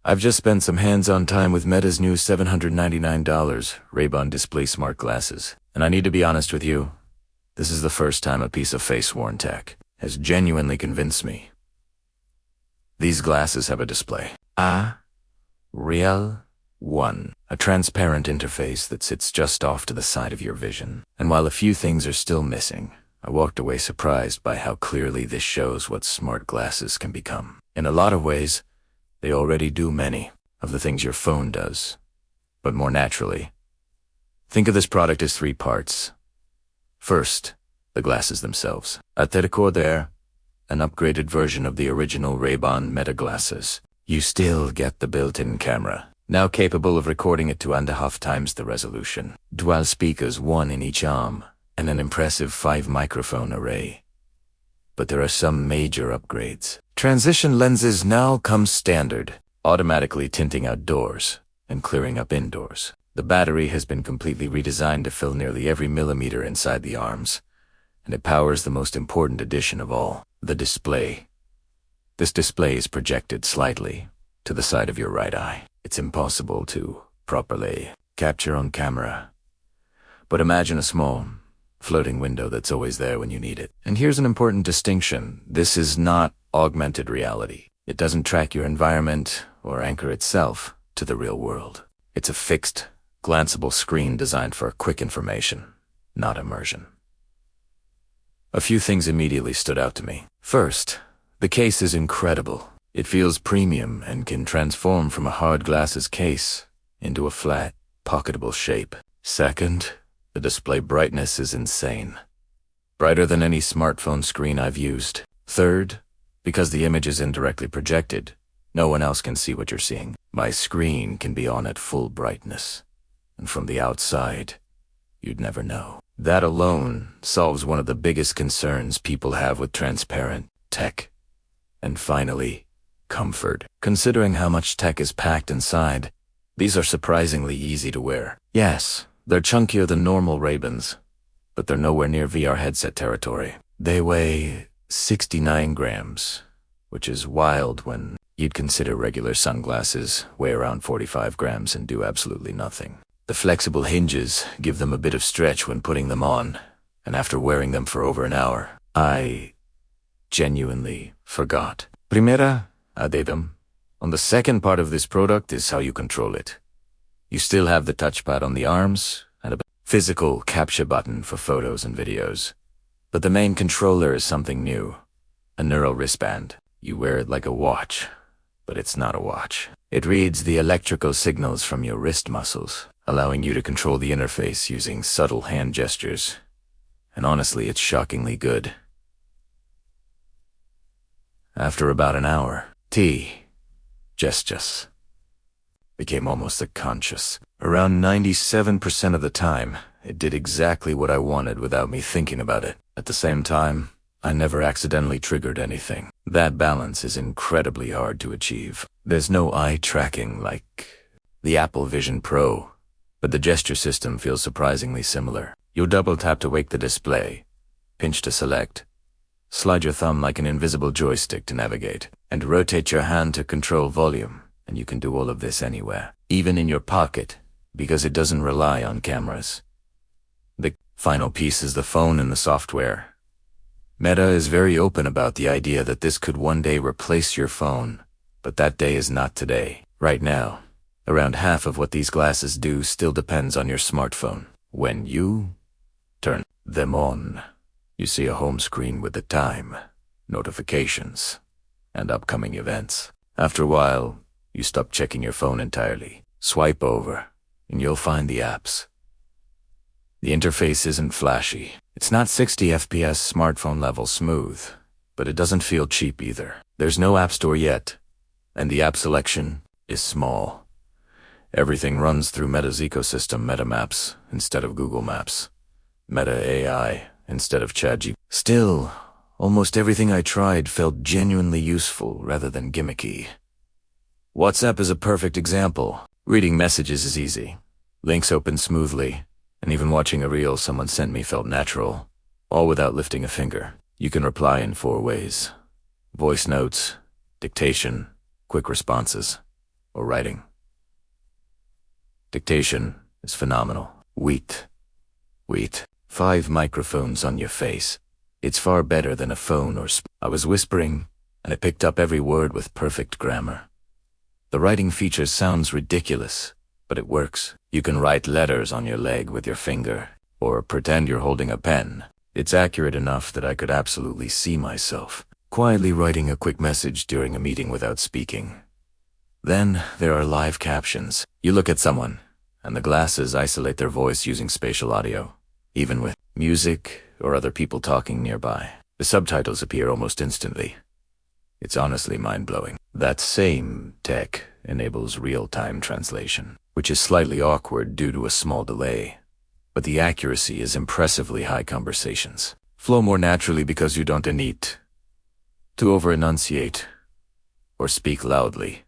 I've just spent some hands-on time with Meta's new $799 Ray-Ban display smart glasses, and I need to be honest with you, this is the first time a piece of face-worn tech has genuinely convinced me. These glasses have a display. Real one. A transparent interface that sits just off to the side of your vision. And while a few things are still missing, I walked away surprised by how clearly this shows what smart glasses can become. In a lot of ways, they already do many of the things your phone does, but more naturally. Think of this product as three parts. First, the glasses themselves. At their core there, an upgraded version of the original Ray-Ban Meta glasses. You still get the built-in camera, now capable of recording at 2.5 times the resolution. Dual speakers, one in each arm, and an impressive 5-microphone array. But there are some major upgrades. Transition lenses now come standard, automatically tinting outdoors and clearing up indoors. The battery has been completely redesigned to fill nearly every millimeter inside the arms, and it powers the most important addition of all, the display. This display is projected slightly to the side of your right eye. It's impossible to properly capture on camera. But imagine a small, floating window that's always there when you need it. And here's an important distinction. This is not augmented reality. It doesn't track your environment or anchor itself to the real world. It's a fixed, glanceable screen designed for quick information, not immersion. A few things immediately stood out to me. First, the case is incredible. It feels premium and can transform from a hard glasses case into a flat, pocketable shape. Second, the display brightness is insane. Brighter than any smartphone screen I've used. Third, because the image is indirectly projected, no one else can see what you're seeing. My screen can be on at full brightness, and from the outside, you'd never know. That alone solves one of the biggest concerns people have with transparent tech. And finally, comfort. Considering how much tech is packed inside, these are surprisingly easy to wear. Yes, they're chunkier than normal Ray-Bans, but they're nowhere near VR headset territory. They weigh 69 grams, which is wild when you'd consider regular sunglasses weigh around 45 grams and do absolutely nothing. The flexible hinges give them a bit of stretch when putting them on, and after wearing them for over an hour, I genuinely forgot. Primera, addendum. On the second part of this product is how you control it. You still have the touchpad on the arms and a physical capture button for photos and videos. But the main controller is something new, a neural wristband. You wear it like a watch, but it's not a watch. It reads the electrical signals from your wrist muscles, allowing you to control the interface using subtle hand gestures. And honestly, it's shockingly good. After about an hour, gestures became almost subconscious. Around 97% of the time, it did exactly what I wanted without me thinking about it. At the same time, I never accidentally triggered anything. That balance is incredibly hard to achieve. There's no eye tracking like the Apple Vision Pro, but the gesture system feels surprisingly similar. You'll double tap to wake the display, pinch to select, slide your thumb like an invisible joystick to navigate, and rotate your hand to control volume, and you can do all of this anywhere, even in your pocket, because it doesn't rely on cameras. The final piece is the phone and the software. Meta is very open about the idea that this could one day replace your phone, but that day is not today. Right now, around half of what these glasses do still depends on your smartphone. When you turn them on, you see a home screen with the time, notifications, and upcoming events. After a while, you stop checking your phone entirely. Swipe over, and you'll find the apps. The interface isn't flashy. It's not 60 FPS smartphone level smooth, but it doesn't feel cheap either. There's no app store yet, and the app selection is small. Everything runs through Meta's ecosystem, Meta Maps instead of Google Maps, Meta AI instead of ChatGPT. Still, almost everything I tried felt genuinely useful rather than gimmicky. WhatsApp is a perfect example. Reading messages is easy. Links open smoothly, and even watching a reel someone sent me felt natural, all without lifting a finger. You can reply in 4 ways: voice notes, dictation, quick responses. or writing. Dictation is phenomenal. Wheat. 5 microphones on your face. It's far better than a phone or I was whispering, and it picked up every word with perfect grammar. The writing feature sounds ridiculous, but it works. You can write letters on your leg with your finger, or pretend you're holding a pen. It's accurate enough that I could absolutely see myself quietly writing a quick message during a meeting without speaking. Then there are live captions. You look at someone, and the glasses isolate their voice using spatial audio, even with music or other people talking nearby. The subtitles appear almost instantly. It's honestly mind-blowing. That same tech enables real-time translation, which is slightly awkward due to a small delay, but the accuracy is impressively high. Conversations flow more naturally because you don't need to over-enunciate or speak loudly.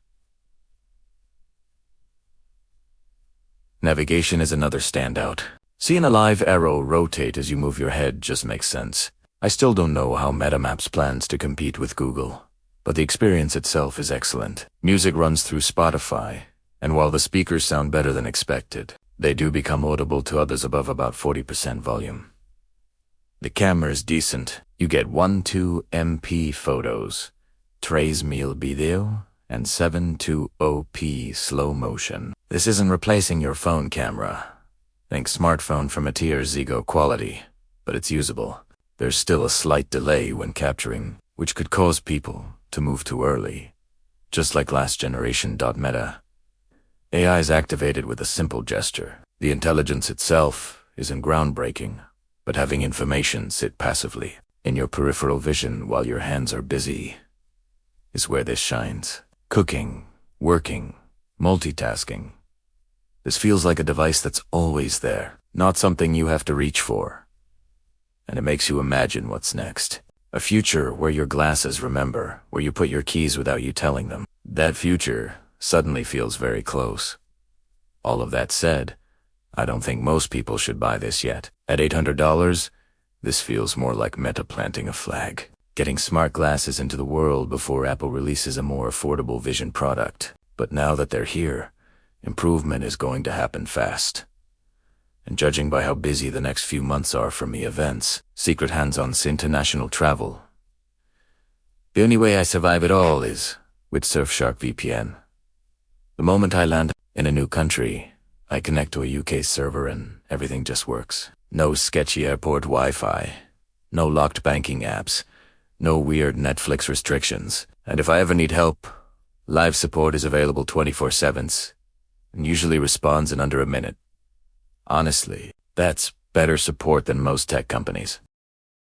Navigation is another standout. Seeing a live arrow rotate as you move your head just makes sense. I still don't know how MetaMaps plans to compete with Google, but the experience itself is excellent. Music runs through Spotify, and while the speakers sound better than expected, they do become audible to others above about 40% volume. The camera is decent. You get 12MP photos, 3 video, and 720p slow motion. This isn't replacing your phone camera. Think smartphone from a tier Zigo quality, but it's usable. There's still a slight delay when capturing, which could cause people to move too early. Just like last generation. Meta AI is activated with a simple gesture. The intelligence itself isn't groundbreaking, but having information sit passively in your peripheral vision while your hands are busy is where this shines. Cooking, working, multitasking. This feels like a device that's always there, not something you have to reach for. And it makes you imagine what's next. A future where your glasses remember where you put your keys without you telling them. That future suddenly feels very close. All of that said, I don't think most people should buy this yet. At $800, this feels more like Meta planting a flag, getting smart glasses into the world before Apple releases a more affordable vision product. But now that they're here, improvement is going to happen fast. And judging by how busy the next few months are for me, events, secret hands-on international travel, the only way I survive it all is with Surfshark VPN. The moment I land in a new country, I connect to a UK server and everything just works. No sketchy airport Wi-Fi, no locked banking apps, no weird Netflix restrictions. And if I ever need help, live support is available 24/7 and usually responds in under a minute. Honestly, that's better support than most tech companies.